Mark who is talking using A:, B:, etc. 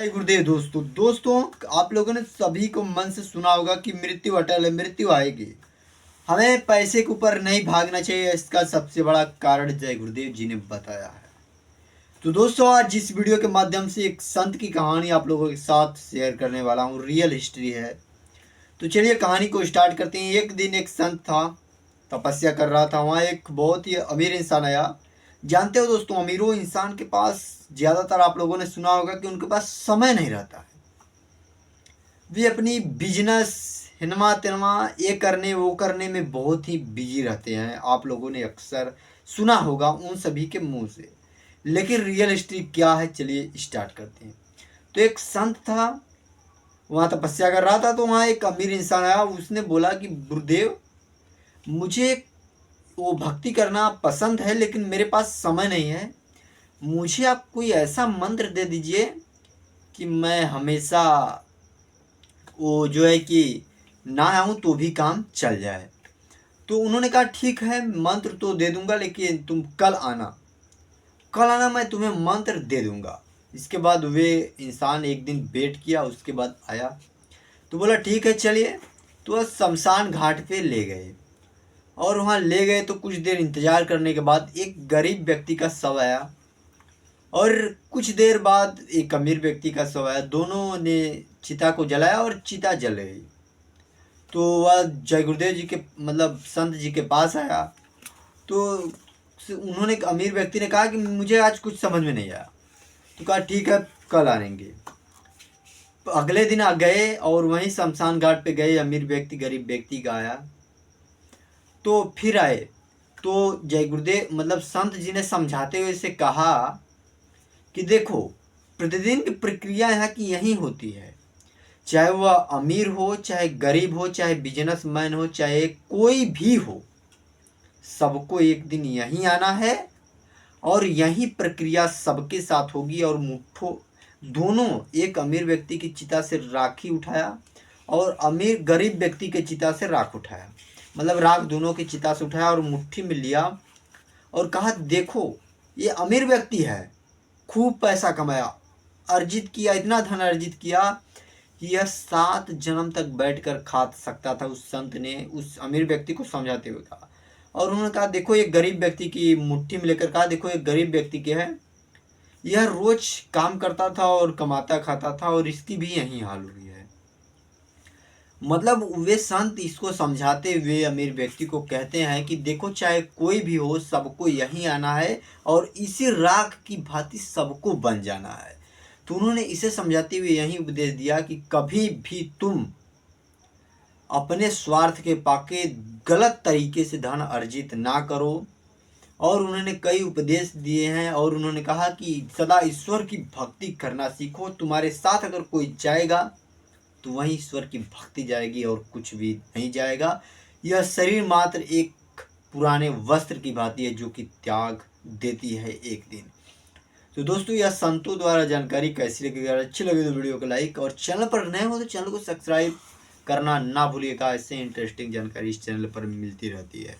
A: जय गुरुदेव। दोस्तों आप लोगों ने सभी को मन से सुना होगा कि मृत्यु अटल है, मृत्यु आएगी। हमें पैसे के ऊपर नहीं भागना चाहिए, इसका सबसे बड़ा कारण जय गुरुदेव जी ने बताया है। तो दोस्तों आज इस वीडियो के माध्यम से एक संत की कहानी आप लोगों के साथ शेयर करने वाला हूँ, रियल हिस्ट्री है। तो चलिए कहानी को स्टार्ट करते हैं। एक दिन एक संत था, तपस्या कर रहा था। वहाँ एक बहुत ही अमीर इंसान आया। जानते हो दोस्तों, अमीरों इंसान के पास ज़्यादातर आप लोगों ने सुना होगा कि उनके पास समय नहीं रहता है। वे अपनी बिजनेस हिनमा तिनमा ये करने वो करने में बहुत ही बिजी रहते हैं। आप लोगों ने अक्सर सुना होगा उन सभी के मुंह से। लेकिन रियल हिस्ट्री क्या है, चलिए स्टार्ट करते हैं। तो एक संत था, वहाँ तपस्या कर रहा था। तो वहाँ एक अमीर इंसान आया। उसने बोला कि गुरुदेव, मुझे वो भक्ति करना पसंद है लेकिन मेरे पास समय नहीं है। मुझे आप कोई ऐसा मंत्र दे दीजिए कि मैं हमेशा वो जो है कि ना आऊँ तो भी काम चल जाए। तो उन्होंने कहा ठीक है, मंत्र तो दे दूंगा लेकिन तुम कल आना, मैं तुम्हें मंत्र दे दूंगा। इसके बाद वे इंसान एक दिन वेट किया, उसके बाद आया। तो बोला ठीक है चलिए। तो वह शमशान घाट पे ले गए और वहाँ ले गए। तो कुछ देर इंतजार करने के बाद एक गरीब व्यक्ति का शव आया और कुछ देर बाद एक अमीर व्यक्ति का शव आया। दोनों ने चिता को जलाया और चिता जल गई। तो वह जय गुरुदेव जी के मतलब संत जी के पास आया। तो उन्होंने अमीर व्यक्ति ने कहा कि मुझे आज कुछ समझ में नहीं आया। तो कहा ठीक है, कल आएंगे। तो अगले दिन आ गए और वहीं शमशान घाट पे गए। अमीर व्यक्ति गरीब व्यक्ति का आया। तो फिर आए तो जय गुरुदेव मतलब संत जी ने समझाते हुए इसे कहा कि देखो, प्रतिदिन की प्रक्रिया यहाँ की यही होती है। चाहे वह अमीर हो, चाहे गरीब हो, चाहे बिजनेसमैन हो, चाहे कोई भी हो, सबको एक दिन यहीं आना है और यही प्रक्रिया सबके साथ होगी। और मुट्ठो दोनों, एक अमीर व्यक्ति की चिता से राखी उठाया और अमीर गरीब व्यक्ति के चिता से राख उठाया, मतलब राख दोनों की चिता से उठाया और मुट्ठी में लिया और कहा देखो, ये अमीर व्यक्ति है, खूब पैसा कमाया, अर्जित किया, इतना धन अर्जित किया कि यह 7 जन्म तक बैठकर खा सकता था। उस संत ने उस अमीर व्यक्ति को समझाते हुए कहा। और उन्होंने कहा देखो, एक गरीब व्यक्ति की मुट्ठी में लेकर कहा देखो, एक गरीब व्यक्ति के है, यह रोज काम करता था और कमाता खाता था और इसकी भी यही हाल हुई है। मतलब वे संत इसको समझाते हुए अमीर व्यक्ति को कहते हैं कि देखो, चाहे कोई भी हो, सबको यहीं आना है और इसी राख की भांति सबको बन जाना है। तो उन्होंने इसे समझाते हुए यही उपदेश दिया कि कभी भी तुम अपने स्वार्थ के पाके गलत तरीके से धन अर्जित ना करो। और उन्होंने कई उपदेश दिए हैं और उन्होंने कहा कि सदा ईश्वर की भक्ति करना सीखो। तुम्हारे साथ अगर कोई जाएगा तो वहीं ईश्वर की भक्ति जाएगी और कुछ भी नहीं जाएगा। यह शरीर मात्र एक पुराने वस्त्र की भांति है जो कि त्याग देती है एक दिन। तो दोस्तों, यह संतों द्वारा जानकारी कैसी लगी? अगर अच्छी लगी तो वीडियो को लाइक और चैनल पर नए हो तो चैनल को सब्सक्राइब करना ना भूलिएगा। ऐसे इंटरेस्टिंग जानकारी इस चैनल पर मिलती रहती है।